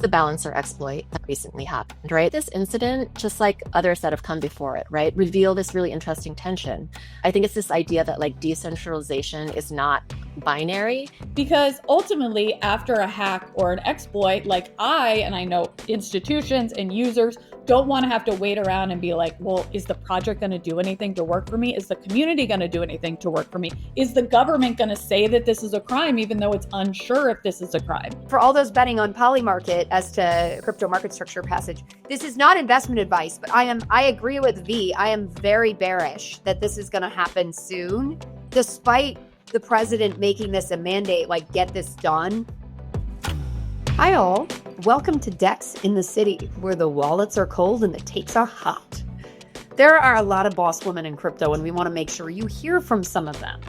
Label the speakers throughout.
Speaker 1: the balancer exploit that recently happened, right? This incident, just like others that have come before it, right, reveal this really interesting tension. I think it's this idea that like decentralization is not binary.
Speaker 2: Because ultimately, after a hack or an exploit, like I know institutions and users don't want to have to wait around and be like, well, is the project going to do anything to work for me? Is the community going to do anything to work for me? Is the government going to say that this is a crime, even though it's unsure if this is a crime?
Speaker 3: For all those betting on Polymarket as to crypto market structure passage, this is not investment advice, but I agree with V. I am very bearish that this is going to happen soon, despite the president making this a mandate, like get this done. Hi all, welcome to DEX in the city, where the wallets are cold and the takes are hot. There are a lot of boss women in crypto, and we want to make sure you hear from some of them.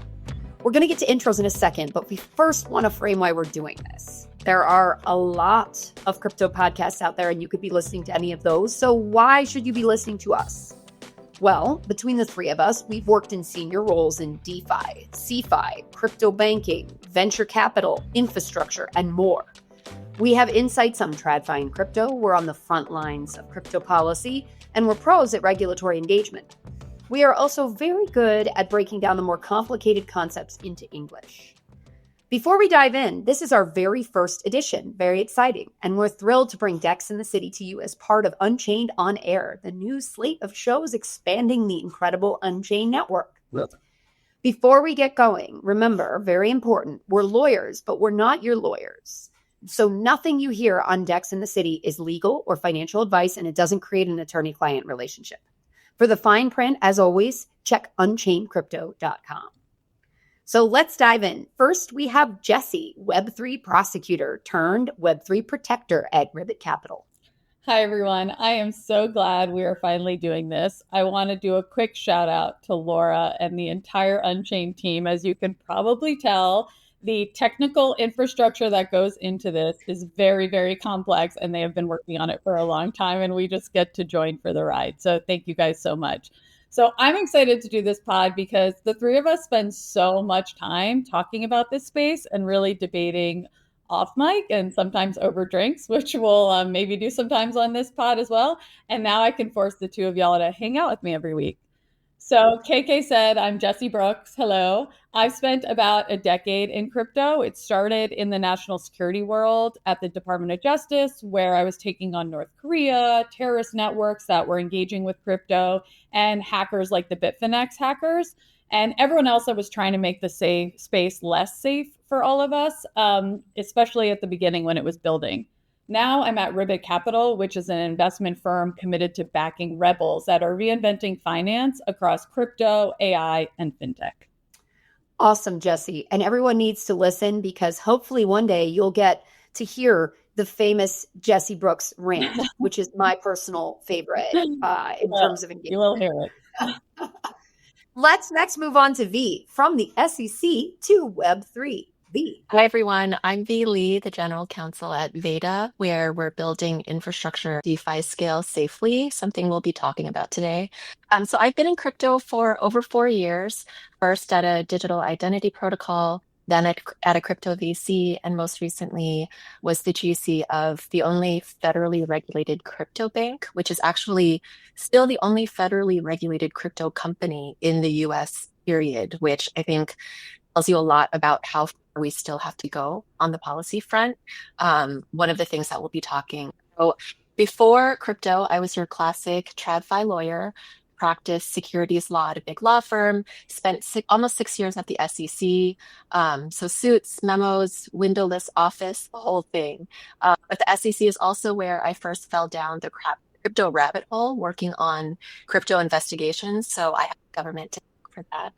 Speaker 3: We're going to get to intros in a second, but we first want to frame why we're doing this. There are a lot of crypto podcasts out there, and you could be listening to any of those. So why should you be listening to us? Well, between the three of us, we've worked in senior roles in DeFi, CeFi, crypto banking, venture capital, infrastructure, and more. We have insights on TradFi and crypto. We're on the front lines of crypto policy, and we're pros at regulatory engagement. We are also very good at breaking down the more complicated concepts into English. Before we dive in, this is our very first edition, very exciting, and we're thrilled to bring DEX in the City to you as part of Unchained On Air, the new slate of shows expanding the incredible Unchained network.
Speaker 4: Yep.
Speaker 3: Before we get going, remember, very important, we're lawyers, but we're not your lawyers. So nothing you hear on DEX in the City is legal or financial advice, and it doesn't create an attorney-client relationship. For the fine print, as always, check unchainedcrypto.com. So let's dive in. First, we have Jessi, Web3 prosecutor turned Web3 protector at Ribbit Capital.
Speaker 2: Hi, everyone. I am so glad we are finally doing this. I want to do a quick shout out to Laura and the entire Unchained team. As you can probably tell, the technical infrastructure that goes into this is very, very complex, and they have been working on it for a long time, and we just get to join for the ride. So thank you guys so much. So I'm excited to do this pod because the three of us spend so much time talking about this space and really debating off mic and sometimes over drinks, which we'll maybe do sometimes on this pod as well. And now I can force the two of y'all to hang out with me every week. So KK said, I'm Jessi Brooks. Hello. I've spent about a decade in crypto. It started in the national security world at the Department of Justice, where I was taking on North Korea, terrorist networks that were engaging with crypto, and hackers like the Bitfinex hackers, and everyone else that was trying to make the safe space less safe for all of us, especially at the beginning when it was building. Now I'm at Ribbit Capital, which is an investment firm committed to backing rebels that are reinventing finance across crypto, AI, and fintech.
Speaker 3: Awesome, Jessi. And everyone needs to listen because hopefully one day you'll get to hear the famous Jessi Brooks rant, which is my personal favorite in terms of engagement.
Speaker 2: You will hear it.
Speaker 3: Let's next move on to V, from the SEC to Web3. V.
Speaker 1: Hi, everyone. I'm Vy Le, the general counsel at Veda, where we're building infrastructure DeFi scale safely, something we'll be talking about today. So I've been in crypto for over 4 years, first at a digital identity protocol, then at a crypto VC, and most recently was the GC of the only federally regulated crypto bank, which is actually still the only federally regulated crypto company in the US, period, which I think tells you a lot about how far we still have to go on the policy front. One of the things that we'll be talking. So before crypto, I was your classic TradFi lawyer, practiced securities law at a big law firm, spent almost 6 years at the SEC. So suits, memos, windowless office, the whole thing. But the SEC is also where I first fell down the crypto rabbit hole, working on crypto investigations. So I have government to thank for that.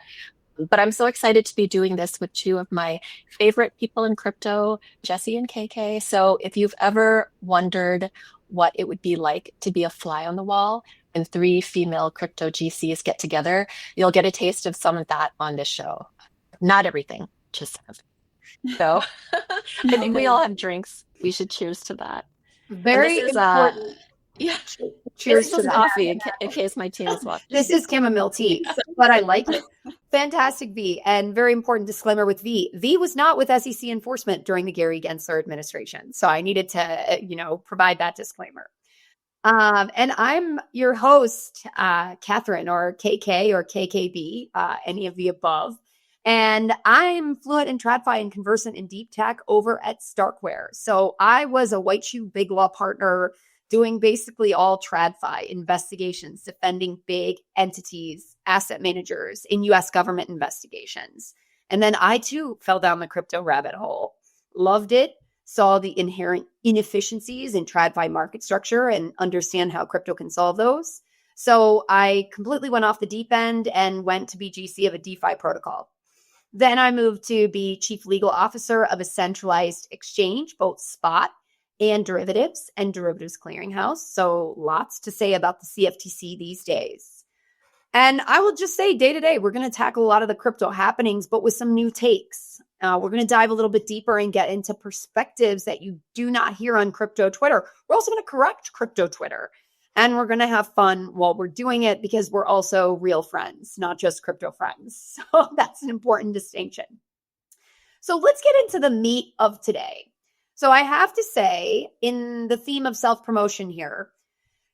Speaker 1: But I'm so excited to be doing this with two of my favorite people in crypto, Jessi and KK. So if you've ever wondered what it would be like to be a fly on the wall when 3 female crypto GCs get together, you'll get a taste of some of that on this show. Not everything, just some of it. So I think we all have drinks. We should cheers to that.
Speaker 3: Very important.
Speaker 1: Yeah.
Speaker 3: Cheers
Speaker 1: This
Speaker 3: to
Speaker 1: is
Speaker 3: that.
Speaker 1: coffee in case my team is watching.
Speaker 3: This is chamomile tea, but I like it. Fantastic, V. And very important disclaimer with V. V was not with SEC enforcement during the Gary Gensler administration. So I needed to, provide that disclaimer. And I'm your host, Katherine, or KK or KKB, any of the above. And I'm fluent in TradFi and conversant in deep tech over at StarkWare. So I was a white shoe big law partner doing basically all TradFi investigations, defending big entities, asset managers in US government investigations. And then I too fell down the crypto rabbit hole. Loved it, saw the inherent inefficiencies in TradFi market structure and understand how crypto can solve those. So I completely went off the deep end and went to be GC of a DeFi protocol. Then I moved to be chief legal officer of a centralized exchange, both spot and derivatives clearinghouse. So lots to say about the CFTC these days. And I will just say day to day, we're going to tackle a lot of the crypto happenings, but with some new takes. We're going to dive a little bit deeper and get into perspectives that you do not hear on crypto Twitter. We're also going to correct crypto Twitter. And we're going to have fun while we're doing it because we're also real friends, not just crypto friends. So that's an important distinction. So let's get into the meat of today. So I have to say, in the theme of self-promotion here,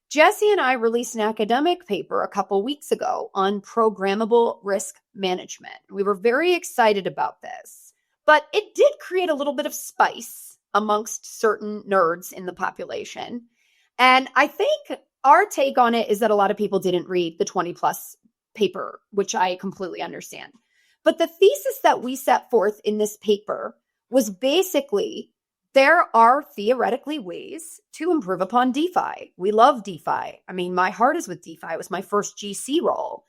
Speaker 3: Jessi and I released an academic paper a couple weeks ago on programmable risk management. We were very excited about this, but it did create a little bit of spice amongst certain nerds in the population. And I think our take on it is that a lot of people didn't read the 20 plus paper, which I completely understand. But the thesis that we set forth in this paper was basically there are theoretically ways to improve upon DeFi. We love DeFi. I mean, my heart is with DeFi. It was my first GC role.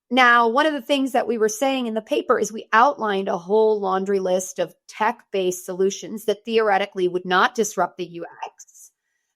Speaker 3: Now, one of the things that we were saying in the paper is we outlined a whole laundry list of tech-based solutions that theoretically would not disrupt the UX,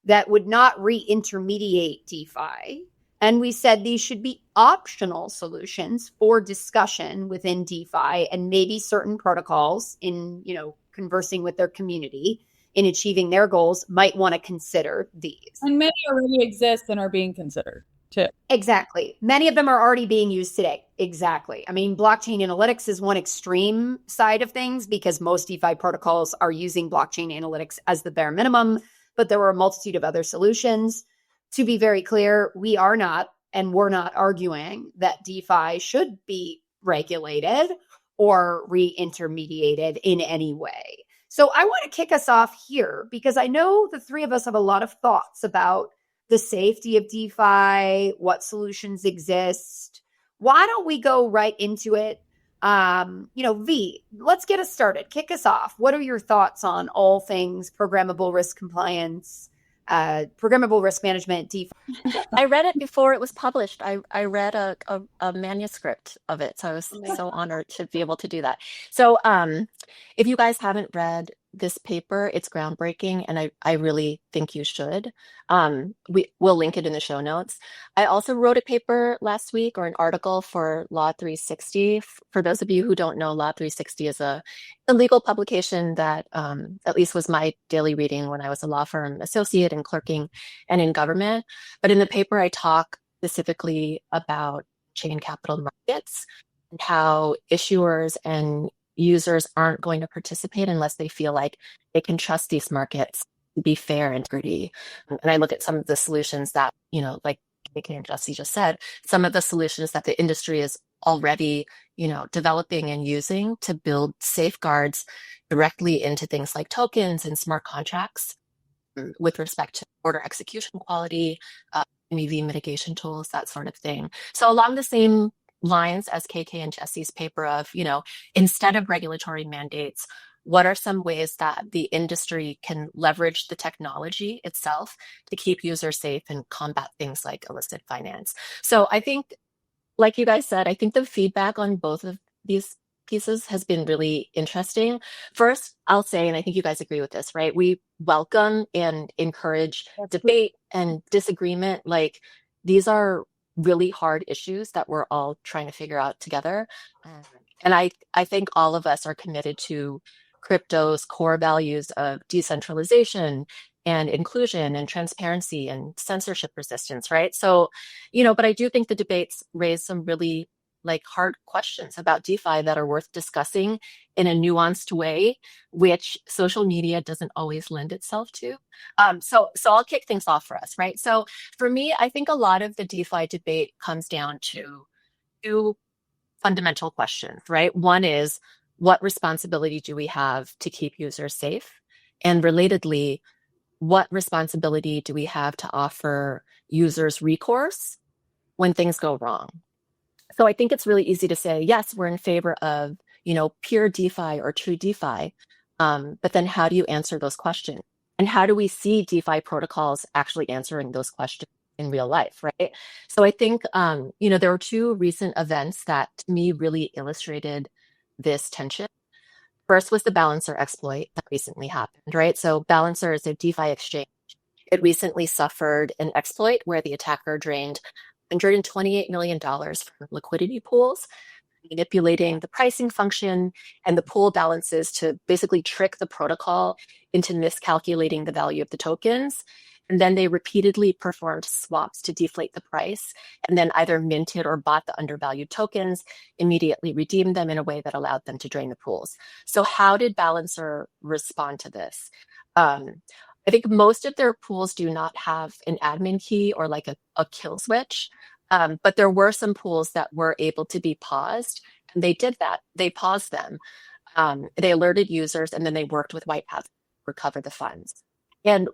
Speaker 3: that would not re-intermediate DeFi. And we said these should be optional solutions for discussion within DeFi and maybe certain protocols in, conversing with their community in achieving their goals might want to consider these.
Speaker 2: And many already exist and are being considered too.
Speaker 3: Exactly. Many of them are already being used today. Exactly. I mean, blockchain analytics is one extreme side of things because most DeFi protocols are using blockchain analytics as the bare minimum, but there were a multitude of other solutions. To be very clear, we are not, and we're not arguing that DeFi should be regulated or re-intermediated in any way. So I want to kick us off here because I know the three of us have a lot of thoughts about the safety of DeFi, what solutions exist. Why don't we go right into it? V, let's get us started. Kick us off. What are your thoughts on all things programmable risk compliance, programmable risk management, DeFi?
Speaker 1: I read it before it was published. I read a manuscript of it, so I was so honored to be able to do that. So if you guys haven't read this paper, it's groundbreaking, and I really think you should. We'll link it in the show notes. I also wrote a paper last week, or an article for Law 360. For those of you who don't know, Law 360 is a legal publication that at least was my daily reading when I was a law firm associate and clerking and in government. But in the paper, I talk specifically about chain capital markets and how issuers and users aren't going to participate unless they feel like they can trust these markets to be fair and integrity. And I look at some of the solutions that, like KK and Jessi just said, some of the solutions that the industry is already, developing and using to build safeguards directly into things like tokens and smart contracts with respect to order execution quality, MEV mitigation tools, that sort of thing. So along the same lines as KK and Jessi's paper of, instead of regulatory mandates, what are some ways that the industry can leverage the technology itself to keep users safe and combat things like illicit finance? So I think, like you guys said, I think the feedback on both of these pieces has been really interesting. First, I'll say, and I think you guys agree with this, right? We welcome and encourage debate and disagreement. Like, these are really hard issues that we're all trying to figure out together. And I think all of us are committed to crypto's core values of decentralization, and inclusion and transparency and censorship resistance, right? So, but I do think the debates raise some really like hard questions about DeFi that are worth discussing in a nuanced way, which social media doesn't always lend itself to. So I'll kick things off for us, right? So for me, I think a lot of the DeFi debate comes down to two fundamental questions, right? One is, what responsibility do we have to keep users safe? And relatedly, what responsibility do we have to offer users recourse when things go wrong? So I think it's really easy to say, yes, we're in favor of, pure DeFi or true DeFi. But then how do you answer those questions? And how do we see DeFi protocols actually answering those questions in real life, right? So I think, there were two recent events that to me really illustrated this tension. First was the Balancer exploit that recently happened, right? So Balancer is a DeFi exchange. It recently suffered an exploit where the attacker drained $128 million from liquidity pools, manipulating the pricing function and the pool balances to basically trick the protocol into miscalculating the value of the tokens. And then they repeatedly performed swaps to deflate the price and then either minted or bought the undervalued tokens, immediately redeemed them in a way that allowed them to drain the pools. So how did Balancer respond to this? I think most of their pools do not have an admin key or like a kill switch, but there were some pools that were able to be paused, and they did that. They paused them. They alerted users, and then they worked with white hats to recover the funds. And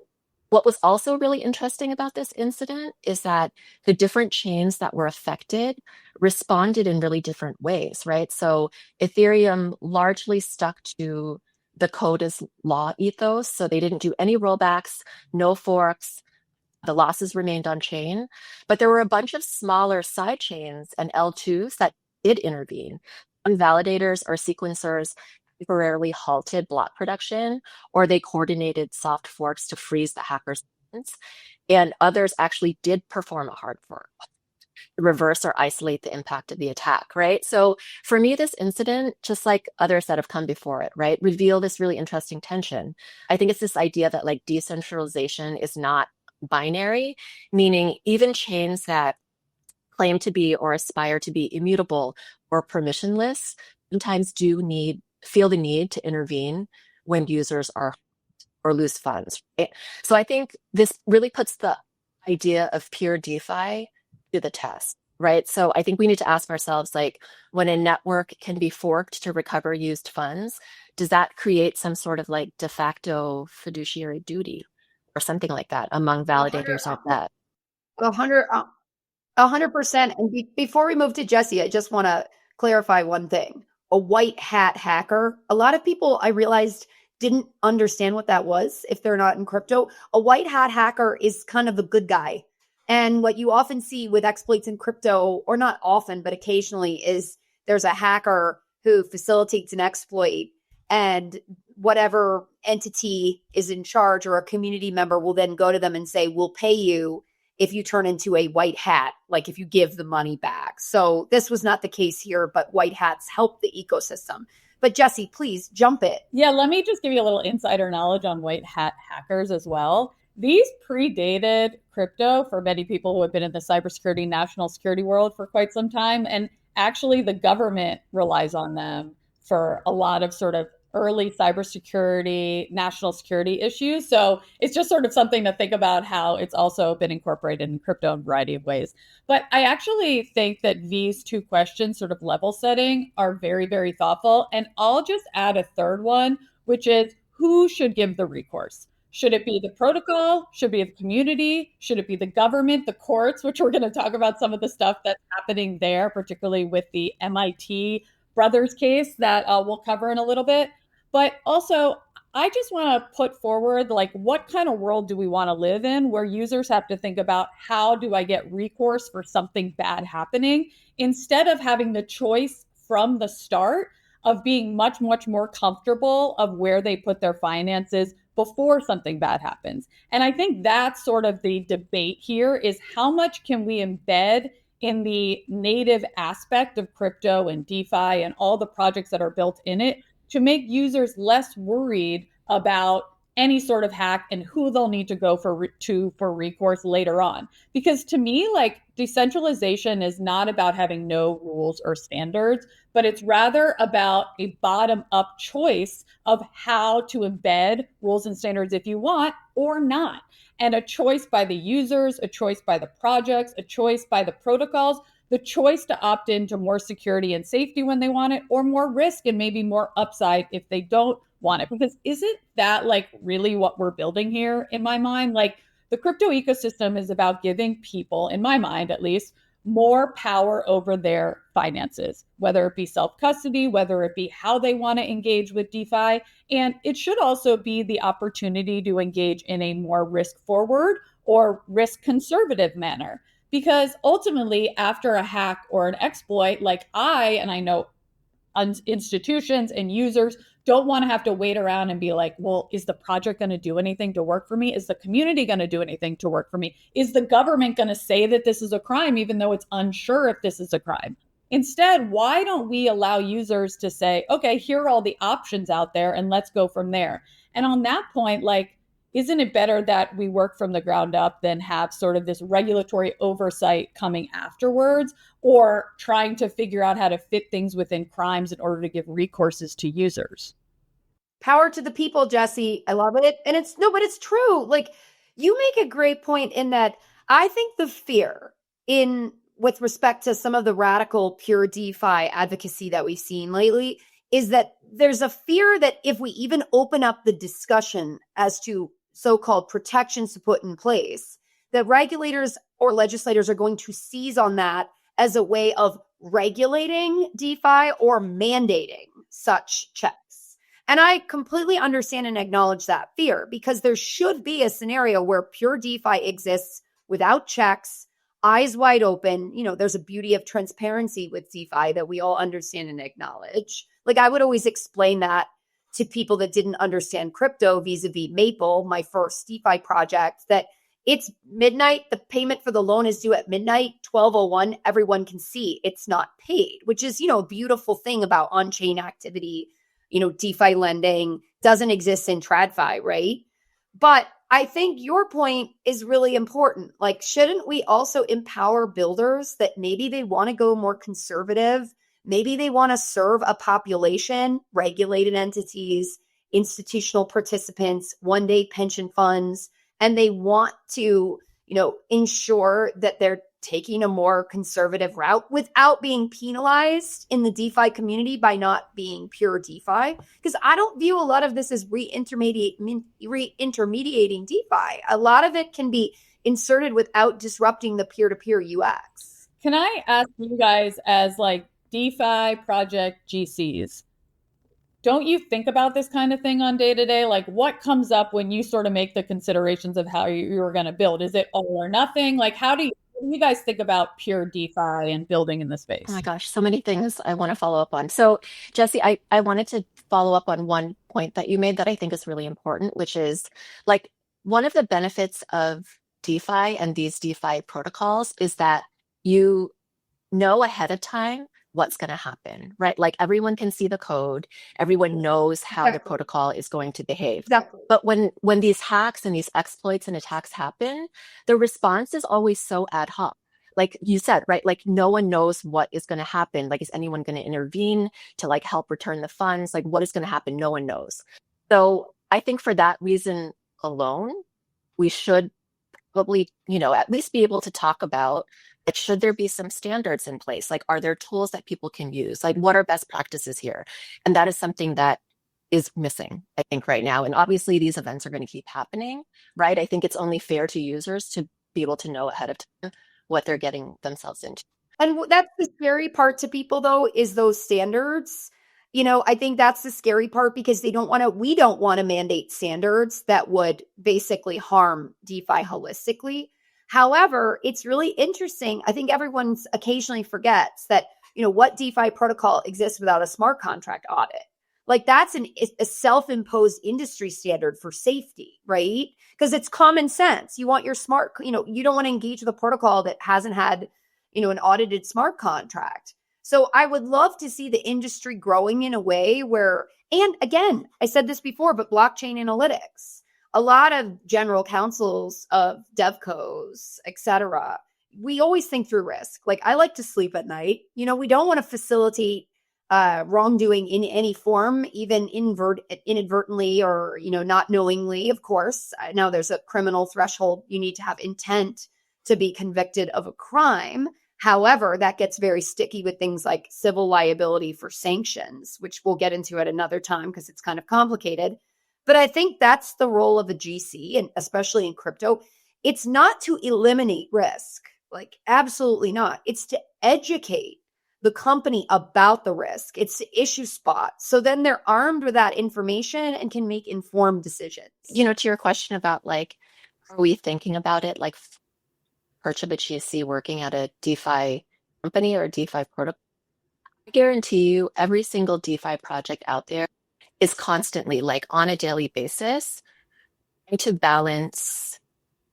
Speaker 1: what was also really interesting about this incident is that the different chains that were affected responded in really different ways, right? So Ethereum largely stuck to the code is law ethos. So they didn't do any rollbacks, no forks. The losses remained on chain. But there were a bunch of smaller side chains and L2s that did intervene. Validators or sequencers temporarily halted block production, or they coordinated soft forks to freeze the hackers' funds. And others actually did perform a hard fork, reverse or isolate the impact of the attack, right? So for me, this incident, just like others that have come before it, right, reveal this really interesting tension. I think it's this idea that like decentralization is not binary, meaning even chains that claim to be or aspire to be immutable or permissionless sometimes feel the need to intervene when users are or lose funds, right? So I think this really puts the idea of pure DeFi to the test, right? So I think we need to ask ourselves, like, when a network can be forked to recover used funds, does that create some sort of like de facto fiduciary duty or something like that among validators on that?
Speaker 3: 100%. And before we move to Jessi, I just want to clarify one thing. A white hat hacker. A lot of people, I realized, didn't understand what that was if they're not in crypto. A white hat hacker is kind of the good guy. And what you often see with exploits in crypto, or not often, but occasionally, is there's a hacker who facilitates an exploit, and whatever entity is in charge or a community member will then go to them and say, we'll pay you if you turn into a white hat, like if you give the money back. So this was not the case here, but white hats help the ecosystem. But Jessi, please jump it.
Speaker 2: Yeah, let me just give you a little insider knowledge on white hat hackers as well. These predated crypto for many people who have been in the cybersecurity, national security world for quite some time. And actually the government relies on them for a lot of sort of early cybersecurity, national security issues. So it's just sort of something to think about how it's also been incorporated in crypto in a variety of ways. But I actually think that these two questions, sort of level setting, are very, very thoughtful. And I'll just add a third one, which is who should give the recourse? Should it be the protocol? Should it be the community? Should it be the government, the courts, which we're going to talk about some of the stuff that's happening there, particularly with the MIT brothers case that we'll cover in a little bit. But also, I just want to put forward, like, what kind of world do we want to live in where users have to think about how do I get recourse for something bad happening, instead of having the choice from the start of being much, much more comfortable of where they put their finances before something bad happens. And I think that's sort of the debate here, is how much can we embed in the native aspect of crypto and DeFi and all the projects that are built in it to make users less worried about any sort of hack and who they'll need to go for recourse later on. Because to me, like, decentralization is not about having no rules or standards, but it's rather about a bottom-up choice of how to embed rules and standards if you want or not. And a choice by the users, a choice by the projects, a choice by the protocols, the choice to opt into more security and safety when they want it, or more risk and maybe more upside if they don't want it. Because isn't that like really what we're building here in my mind? Like, the crypto ecosystem is about giving people, in my mind at least, more power over their finances, whether it be self-custody, whether it be how they want to engage with DeFi. And it should also be the opportunity to engage in a more risk-forward or risk-conservative manner. Because ultimately, after a hack or an exploit, like I know institutions and users don't want to have to wait around and be like, well, is the project going to do anything to work for me? Is the community going to do anything to work for me? Is the government going to say that this is a crime, even though it's unsure if this is a crime? Instead, why don't we allow users to say, okay, here are all the options out there and let's go from there? And on that point, like, isn't it better that we work from the ground up than have sort of this regulatory oversight coming afterwards, or trying to figure out how to fit things within crimes in order to give recourses to users?
Speaker 3: Power to the people, Jessi. I love it. And but it's true. Like, you make a great point in that I think the fear with respect to some of the radical pure DeFi advocacy that we've seen lately is that there's a fear that if we even open up the discussion as to so-called protections to put in place, that regulators or legislators are going to seize on that as a way of regulating DeFi or mandating such checks. And I completely understand and acknowledge that fear, because there should be a scenario where pure DeFi exists without checks, eyes wide open. There's a beauty of transparency with DeFi that we all understand and acknowledge. Like, I would always explain that to people that didn't understand crypto vis-a-vis Maple, my first DeFi project, that it's midnight. The payment for the loan is due at midnight, 12:01. Everyone can see it's not paid, which is, a beautiful thing about on-chain activity. DeFi lending doesn't exist in TradFi, right? But I think your point is really important. Like, shouldn't we also empower builders that maybe they want to go more conservative? Maybe they want to serve a population, regulated entities, institutional participants, one-day pension funds, and they want to, ensure that they're taking a more conservative route without being penalized in the DeFi community by not being pure DeFi. Because I don't view a lot of this as re-intermediating DeFi. A lot of it can be inserted without disrupting the peer-to-peer UX.
Speaker 2: Can I ask you guys, as like DeFi project GCs, don't you think about this kind of thing on day to day? Like, what comes up when you sort of make the considerations of how you're going to build? Is it all or nothing? Like, how do you guys think about pure DeFi and building in the space?
Speaker 1: Oh my gosh, so many things I want to follow up on. So, Jessi, I wanted to follow up on one point that you made that I think is really important, which is, like, one of the benefits of DeFi and these DeFi protocols is that you know ahead of time what's going to happen, right? Like, everyone can see the code, everyone knows how the protocol is going to behave.
Speaker 3: Exactly.
Speaker 1: But when these hacks and these exploits and attacks happen, the response is always so ad hoc. Like you said, right? Like, no one knows what is going to happen. Like, is anyone going to intervene to like help return the funds? Like, what is going to happen? No one knows. So I think for that reason alone, we should probably, at least be able to talk about, like, should there be some standards in place? Like, are there tools that people can use? Like, what are best practices here? And that is something that is missing, I think, right now. And obviously these events are going to keep happening, right? I think it's only fair to users to be able to know ahead of time what they're getting themselves into.
Speaker 3: And that's the scary part to people, though, is those standards. I think that's the scary part, because we don't want to mandate standards that would basically harm DeFi holistically. However, it's really interesting. I think everyone occasionally forgets that, what DeFi protocol exists without a smart contract audit? Like, that's a self-imposed industry standard for safety, right? Because it's common sense. You want your smart, you don't want to engage with a protocol that hasn't had, an audited smart contract. So I would love to see the industry growing in a way where, and again, I said this before, but blockchain analytics. a lot of general counsels of devcos, etc., we always think through risk. Like, I like to sleep at night. We don't want to facilitate wrongdoing in any form, even inadvertently or, not knowingly, of course. Now there's a criminal threshold. You need to have intent to be convicted of a crime. However, that gets very sticky with things like civil liability for sanctions, which we'll get into at another time because it's kind of complicated. But I think that's the role of a GC, and especially in crypto. It's not to eliminate risk, like absolutely not. It's to educate the company about the risk. It's to issue spot. So then they're armed with that information and can make informed decisions.
Speaker 1: To your question about like, are we thinking about it like Perch of a GC working at a DeFi company or a DeFi protocol? I guarantee you every single DeFi project out there is constantly, like on a daily basis, trying to balance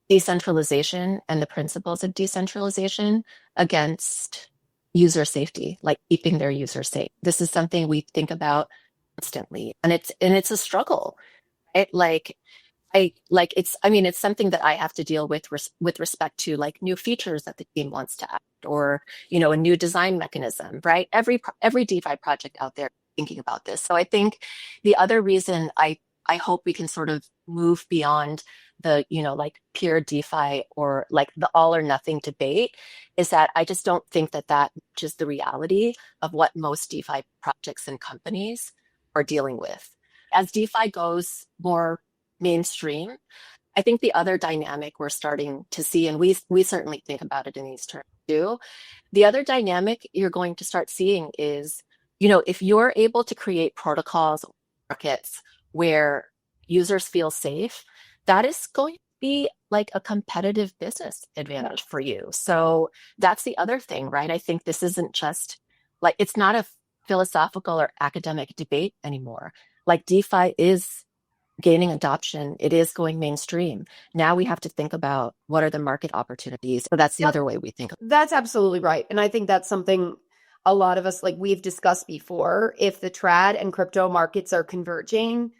Speaker 1: decentralization and the principles of decentralization against user safety, like keeping their users safe. This is something we think about constantly, and it's a struggle, right? It's something that I have to deal with respect to like new features that the team wants to add, or a new design mechanism, right? Every DeFi project out there thinking about this. So I think the other reason I hope we can sort of move beyond the like pure DeFi or like the all or nothing debate is that I just don't think that matches the reality of what most DeFi projects and companies are dealing with. As DeFi goes more mainstream, I think the other dynamic we're starting to see, and we certainly think about it in these terms too, the other dynamic you're going to start seeing is, if you're able to create protocols, markets where users feel safe, that is going to be like a competitive business advantage for you. So that's the other thing, right? I think this isn't just like, it's not a philosophical or academic debate anymore. Like DeFi is gaining adoption. It is going mainstream. Now we have to think about what are the market opportunities. So that's the other way we think.
Speaker 3: That's absolutely right. And I think that's something a lot of us, like we've discussed before, if the trad and crypto markets are converging,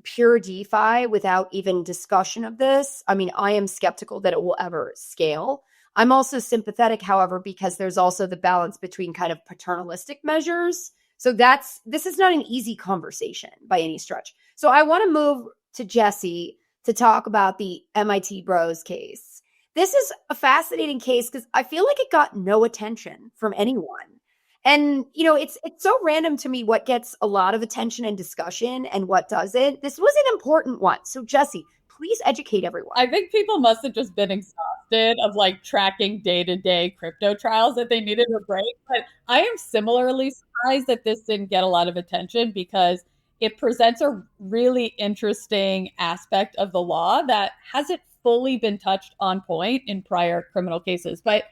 Speaker 3: pure DeFi without even discussion of this, I mean, I am skeptical that it will ever scale. I'm also sympathetic, however, because there's also the balance between kind of paternalistic measures. So this is not an easy conversation by any stretch. So I want to move to Jessi to talk about the MIT Bros case. This is a fascinating case because I feel like it got no attention from anyone. And, it's so random to me what gets a lot of attention and discussion and what doesn't. This was an important one. So Jessi, please educate everyone.
Speaker 2: I think people must have just been exhausted of like tracking day-to-day crypto trials that they needed a break. But I am similarly surprised that this didn't get a lot of attention because it presents a really interesting aspect of the law that hasn't fully been touched on point in prior criminal cases. But,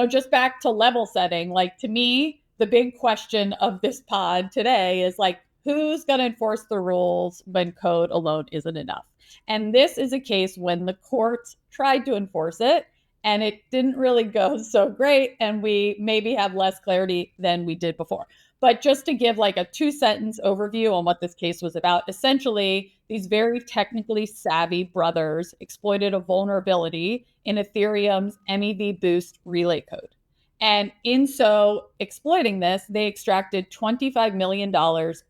Speaker 2: just back to level setting, like to me, the big question of this pod today is like, who's going to enforce the rules when code alone isn't enough? And this is a case when the courts tried to enforce it and it didn't really go so great. And we maybe have less clarity than we did before. But just to give like a 2-sentence overview on what this case was about, essentially, these very technically savvy brothers exploited a vulnerability in Ethereum's MEV Boost relay code. And in so exploiting this, they extracted $25 million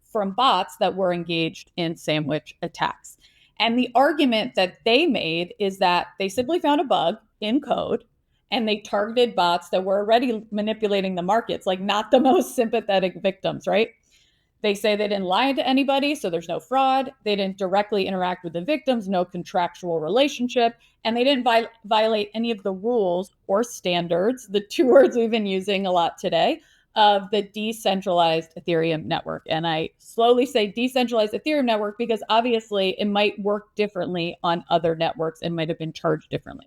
Speaker 2: from bots that were engaged in sandwich attacks. And the argument that they made is that they simply found a bug in code and they targeted bots that were already manipulating the markets, like not the most sympathetic victims, right? They say they didn't lie to anybody, so there's no fraud. They didn't directly interact with the victims, no contractual relationship, and they didn't violate any of the rules or standards, the 2 words we've been using a lot today, of the decentralized Ethereum network. And I slowly say decentralized Ethereum network because obviously it might work differently on other networks and might have been charged differently.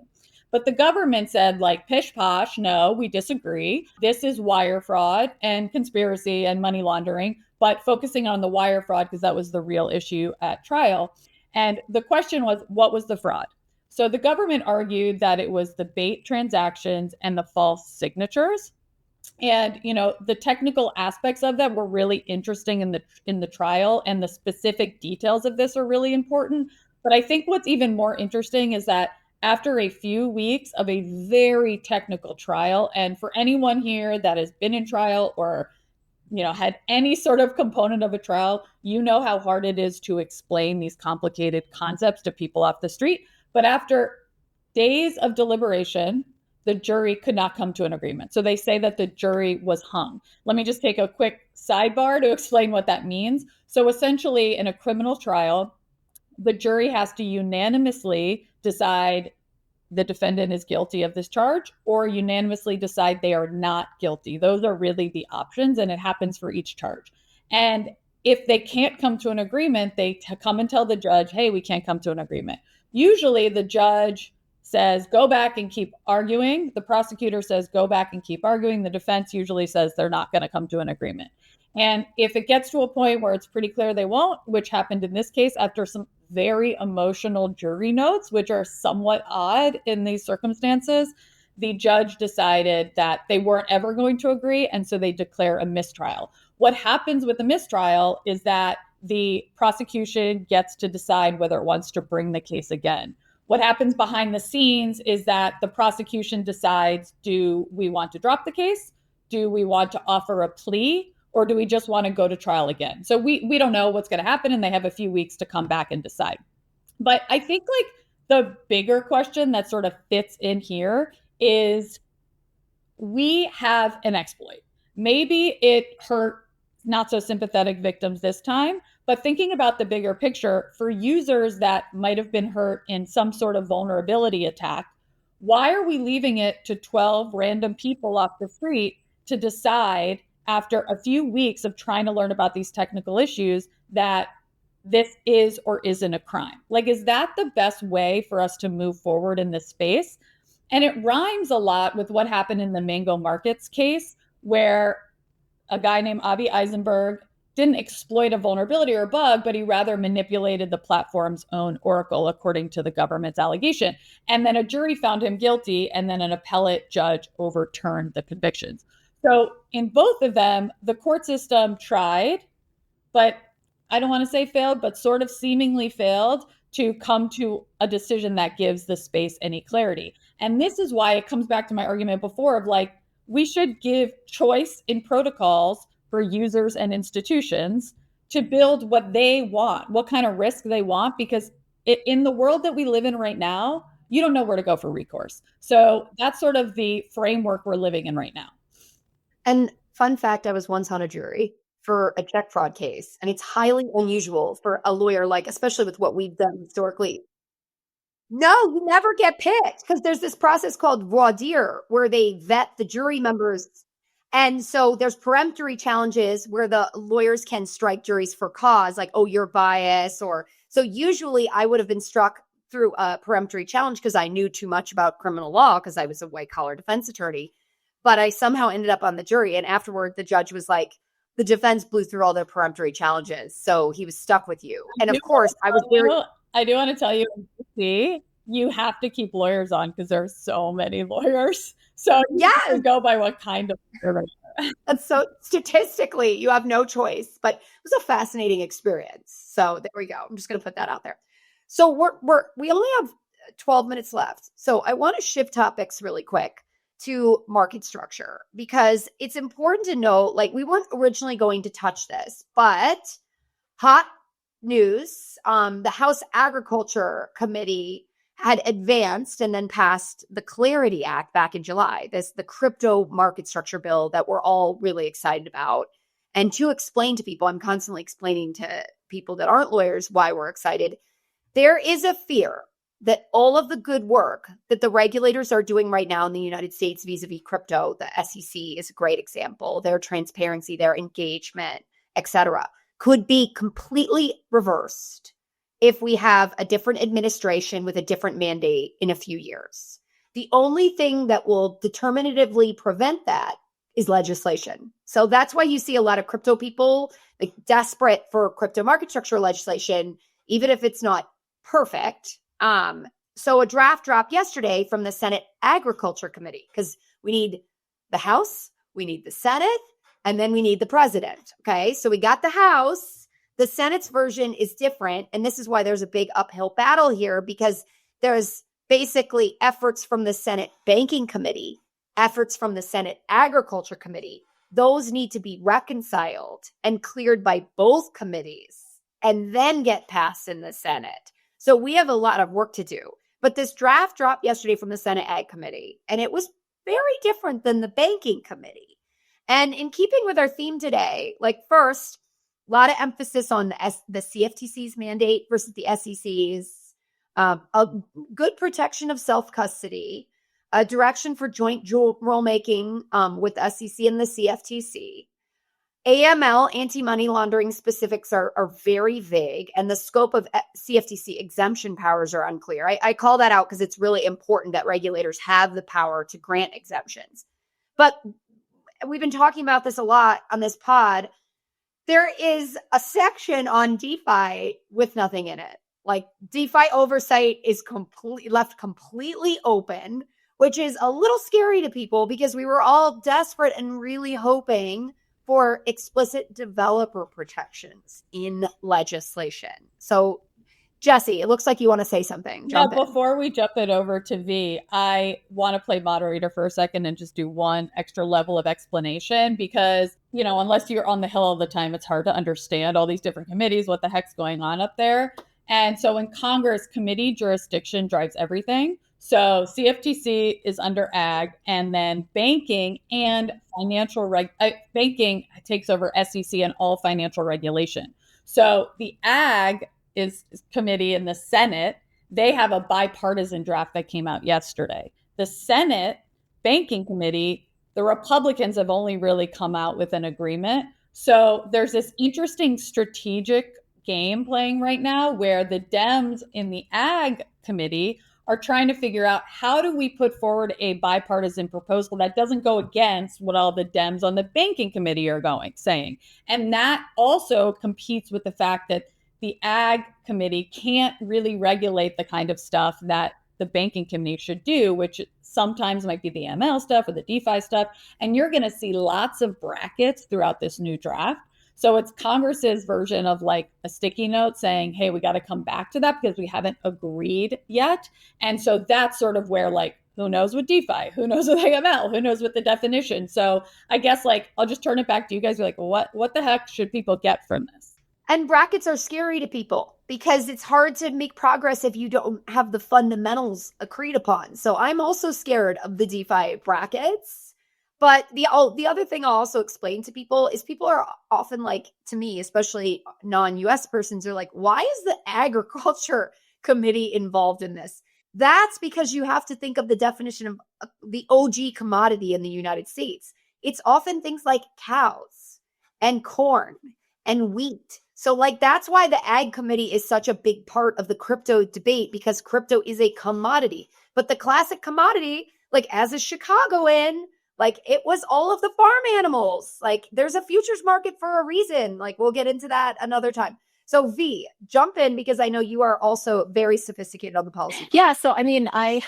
Speaker 2: But the government said, like, pish posh, no, we disagree. This is wire fraud and conspiracy and money laundering, but focusing on the wire fraud because that was the real issue at trial. And the question was, what was the fraud? So the government argued that it was the bait transactions and the false signatures. And, the technical aspects of that were really interesting in the trial, and the specific details of this are really important. But I think what's even more interesting is that after a few weeks of a very technical trial, and for anyone here that has been in trial or had any sort of component of a trial, how hard it is to explain these complicated concepts to people off the street. But after days of deliberation, the jury could not come to an agreement. So they say that the jury was hung. Let me just take a quick sidebar to explain what that means. So essentially, in a criminal trial, the jury has to unanimously decide the defendant is guilty of this charge or unanimously decide they are not guilty. Those are really the options, and it happens for each charge. And if they can't come to an agreement, they come and tell the judge, hey, we can't come to an agreement. Usually the judge says, go back and keep arguing. The prosecutor says, go back and keep arguing. The defense usually says they're not going to come to an agreement. And if it gets to a point where it's pretty clear they won't, which happened in this case after some very emotional jury notes, which are somewhat odd in these circumstances, the judge decided that they weren't ever going to agree, and so they declare a mistrial. What happens with a mistrial is that the prosecution gets to decide whether it wants to bring the case again. What happens behind the scenes is that the prosecution decides, do we want to drop the case? Do we want to offer a plea? Or do we just want to go to trial again? So we don't know what's going to happen, and they have a few weeks to come back and decide. But I think the bigger question that sort of fits in here is we have an exploit. Maybe it hurt not so sympathetic victims this time, but thinking about the bigger picture, for users that might have been hurt in some sort of vulnerability attack, why are we leaving it to 12 random people off the street to decide after a few weeks of trying to learn about these technical issues that this is or isn't a crime? Is that the best way for us to move forward in this space? And it rhymes a lot with what happened in the Mango Markets case, where a guy named Avi Eisenberg didn't exploit a vulnerability or a bug, but he rather manipulated the platform's own oracle, according to the government's allegation. And then a jury found him guilty, and then an appellate judge overturned the convictions. So in both of them, the court system tried, but I don't want to say failed, but sort of seemingly failed to come to a decision that gives the space any clarity. And this is why it comes back to my argument before of we should give choice in protocols for users and institutions to build what they want, what kind of risk they want, because in the world that we live in right now, you don't know where to go for recourse. So that's sort of the framework we're living in right now.
Speaker 3: And fun fact, I was once on a jury for a check fraud case, and it's highly unusual for a lawyer, especially with what we've done historically. No, you never get picked because there's this process called voir dire where they vet the jury members. And so there's peremptory challenges where the lawyers can strike juries for cause, you're biased. So usually I would have been struck through a peremptory challenge because I knew too much about criminal law because I was a white collar defense attorney. But I somehow ended up on the jury. And afterward, the judge was like, the defense blew through all the peremptory challenges. So he was stuck with you. And of course, I
Speaker 2: do want to tell you, you have to keep lawyers on because there are so many lawyers. So you have to go by what kind of lawyer.
Speaker 3: And so statistically, you have no choice. But it was a fascinating experience. So there we go. I'm just going to put that out there. So we only have 12 minutes left. So I want to shift topics really quick to market structure, because it's important to know, we weren't originally going to touch this, but hot news, the House Agriculture Committee had advanced and then passed the Clarity Act back in July, the crypto market structure bill that we're all really excited about. And to explain to people, I'm constantly explaining to people that aren't lawyers why we're excited. There is a fear that all of the good work that the regulators are doing right now in the United States vis-a-vis crypto, the SEC is a great example, their transparency, their engagement, etc., could be completely reversed if we have a different administration with a different mandate in a few years. The only thing that will determinatively prevent that is legislation. So that's why you see a lot of crypto people desperate for crypto market structure legislation, even if it's not perfect. So a draft dropped yesterday from the Senate Agriculture Committee, because we need the House, we need the Senate, and then we need the president. Okay. So we got the House. The Senate's version is different. And this is why there's a big uphill battle here, because there's basically efforts from the Senate Banking Committee, efforts from the Senate Agriculture Committee. Those need to be reconciled and cleared by both committees and then get passed in the Senate. So we have a lot of work to do. But this draft dropped yesterday from the Senate Ag Committee, and it was very different than the Banking Committee. And in keeping with our theme today, like first, a lot of emphasis on the CFTC's mandate versus the SEC's, a good protection of self-custody, a direction for joint rulemaking with the SEC and the CFTC. AML, anti-money laundering specifics are very vague, and the scope of CFTC exemption powers are unclear. I call that out because it's really important that regulators have the power to grant exemptions. But we've been talking about this a lot on this pod. There is a section on DeFi with nothing in it. Like DeFi oversight is left completely open, which is a little scary to people because we were all desperate and really hoping for explicit developer protections in legislation. So, Jessi, it looks like you want to say something.
Speaker 2: Before we jump it over to V, I want to play moderator for a second and just do one extra level of explanation because, unless you're on the Hill all the time, it's hard to understand all these different committees, what the heck's going on up there. And so in Congress, committee jurisdiction drives everything. So CFTC is under ag, and then banking and financial banking takes over SEC and all financial regulation. So the ag is committee in the Senate. They have a bipartisan draft that came out yesterday. The Senate Banking Committee, the Republicans have only really come out with an agreement. So there's this interesting strategic game playing right now where the Dems in the ag committee are trying to figure out how do we put forward a bipartisan proposal that doesn't go against what all the Dems on the banking committee are saying. And that also competes with the fact that the ag committee can't really regulate the kind of stuff that the banking committee should do, which sometimes might be the ML stuff or the DeFi stuff. And you're going to see lots of brackets throughout this new draft. So it's Congress's version of like a sticky note saying, hey, we got to come back to that because we haven't agreed yet. And so that's sort of where like, who knows what DeFi, who knows what AML, who knows what the definition. So I guess like, I'll just turn it back to you guys. Be like, what the heck should people get from this?
Speaker 3: And brackets are scary to people because it's hard to make progress if you don't have the fundamentals agreed upon. So I'm also scared of the DeFi brackets. But the other thing I'll also explain to people is people are often like, to me, especially non-US persons, are like, why is the agriculture committee involved in this? That's because you have to think of the definition of the OG commodity in the United States. It's often things like cows and corn and wheat. So like, that's why the ag committee is such a big part of the crypto debate, because crypto is a commodity. But the classic commodity, like as a Chicagoan, like it was all of the farm animals. Like there's a futures market for a reason. Like we'll get into that another time. So V, jump in because I know you are also very sophisticated on the policy.
Speaker 1: Yeah. So, I mean, I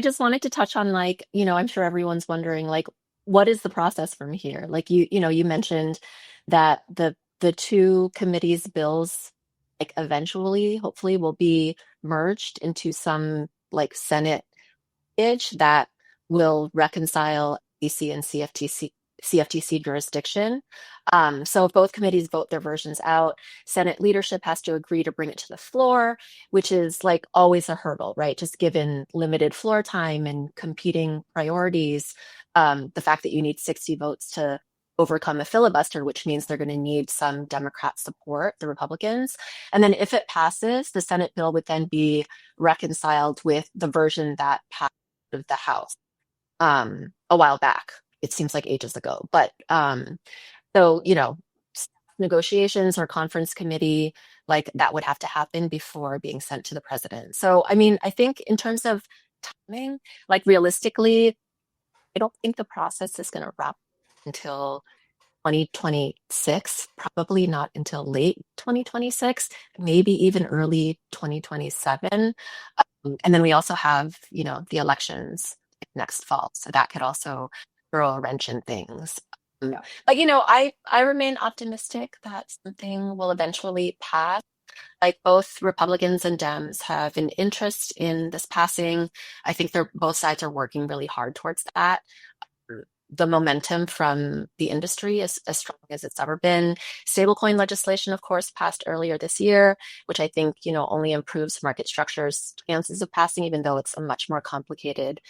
Speaker 1: just wanted to touch on like, I'm sure everyone's wondering like, what is the process from here? Like you mentioned that the two committees' bills like eventually, hopefully will be merged into some like Senate package that will reconcile EC and CFTC jurisdiction. So if both committees vote their versions out, Senate leadership has to agree to bring it to the floor, which is like always a hurdle, right? Just given limited floor time and competing priorities, the fact that you need 60 votes to overcome a filibuster, which means they're going to need some Democrat support, the Republicans. And then if it passes, the Senate bill would then be reconciled with the version that passed of the House a while back. It seems like ages ago. But so, negotiations or conference committee, like that would have to happen before being sent to the president. So, I mean, I think in terms of timing, like realistically, I don't think the process is going to wrap until 2026, probably not until late 2026, maybe even early 2027. And then we also have, the elections next fall. So that could also throw a wrench in things. No. But I remain optimistic that something will eventually pass. Like both Republicans and Dems have an interest in this passing. I think both sides are working really hard towards that. The momentum from the industry is as strong as it's ever been. Stablecoin legislation, of course, passed earlier this year, which I think, only improves market structure's chances of passing, even though it's a much more complicated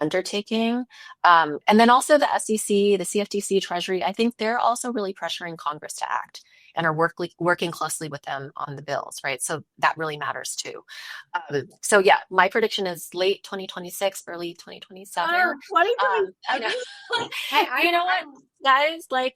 Speaker 1: undertaking. And then also the SEC, the CFTC, Treasury, I think they're also really pressuring Congress to act and are working closely with them on the bills, right? So that really matters too. So yeah, my prediction is late 2026, early 2027. I know. You know what, guys? Like,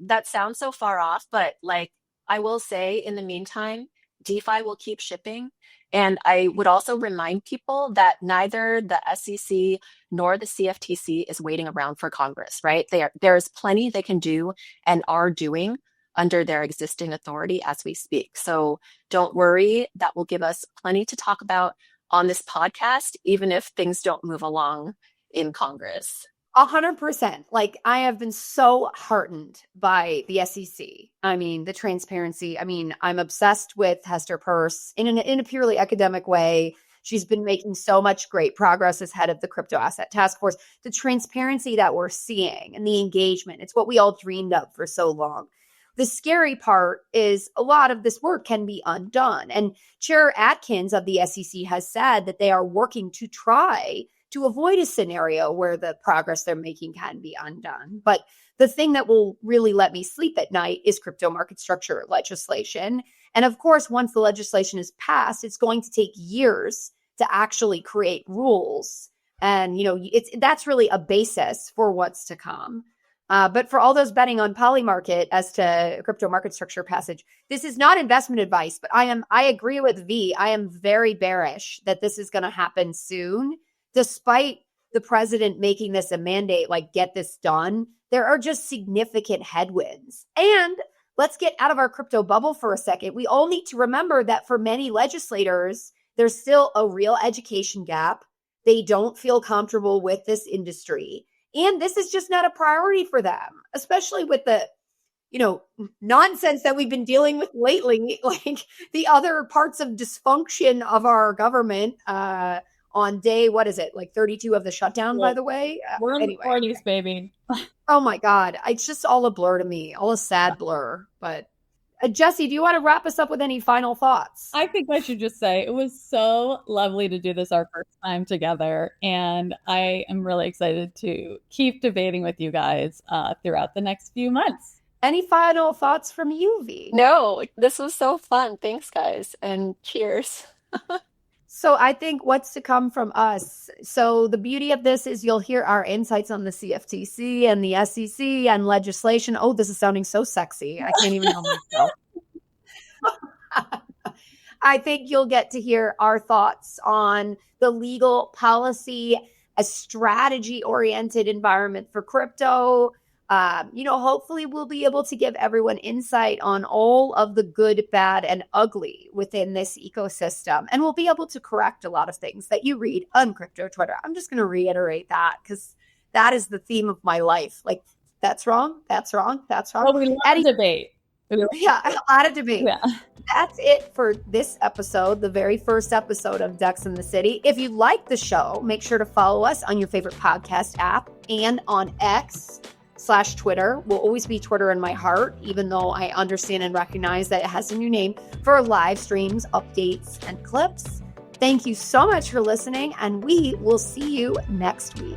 Speaker 1: that sounds so far off, but like, I will say in the meantime, DeFi will keep shipping. And I would also remind people that neither the SEC nor the CFTC is waiting around for Congress, right? There's plenty they can do and are doing under their existing authority as we speak. So don't worry, that will give us plenty to talk about on this podcast, even if things don't move along in Congress.
Speaker 3: 100%. Like, I have been so heartened by the SEC. I mean, the transparency. I mean, I'm obsessed with Hester Peirce in a purely academic way. She's been making so much great progress as head of the crypto asset task force. The transparency that we're seeing and the engagement, it's what we all dreamed of for so long. The scary part is a lot of this work can be undone. And Chair Atkins of the SEC has said that they are working to try to avoid a scenario where the progress they're making can be undone. But the thing that will really let me sleep at night is crypto market structure legislation. And of course, once the legislation is passed, it's going to take years to actually create rules. And, that's really a basis for what's to come. But for all those betting on Polymarket as to crypto market structure passage, this is not investment advice, but I agree with V. I am very bearish that this is going to happen soon, despite the president making this a mandate, like get this done. There are just significant headwinds. And let's get out of our crypto bubble for a second. We all need to remember that for many legislators, there's still a real education gap. They don't feel comfortable with this industry. And this is just not a priority for them, especially with the, nonsense that we've been dealing with lately, like the other parts of dysfunction of our government on day, what is it, like 32 of the shutdown, by the way?
Speaker 2: We're in the 40s, baby.
Speaker 3: Oh my God. It's just all a blur to me, all a sad blur. But Jessi, do you want to wrap us up with any final thoughts?
Speaker 2: I think I should just say it was so lovely to do this our first time together. And I am really excited to keep debating with you guys throughout the next few months.
Speaker 3: Any final thoughts from you, V?
Speaker 1: No, this was so fun. Thanks, guys. And cheers.
Speaker 3: So I think what's to come from us. So the beauty of this is you'll hear our insights on the CFTC and the SEC and legislation. Oh, this is sounding so sexy. I can't even help myself. I think you'll get to hear our thoughts on the legal policy, a strategy-oriented environment for crypto. Hopefully we'll be able to give everyone insight on all of the good, bad, and ugly within this ecosystem. And we'll be able to correct a lot of things that you read on crypto Twitter. I'm just going to reiterate that because that is the theme of my life. Like, that's wrong. That's wrong. That's wrong.
Speaker 2: Well, we love debate.
Speaker 3: Yeah, a lot of debate.
Speaker 2: Yeah.
Speaker 3: That's it for this episode, the very first episode of DEX in the City. If you like the show, make sure to follow us on your favorite podcast app and on X/Twitter. Will always be Twitter in my heart, even though I understand and recognize that it has a new name, for live streams, updates, and clips. Thank you so much for listening, and we will see you next week.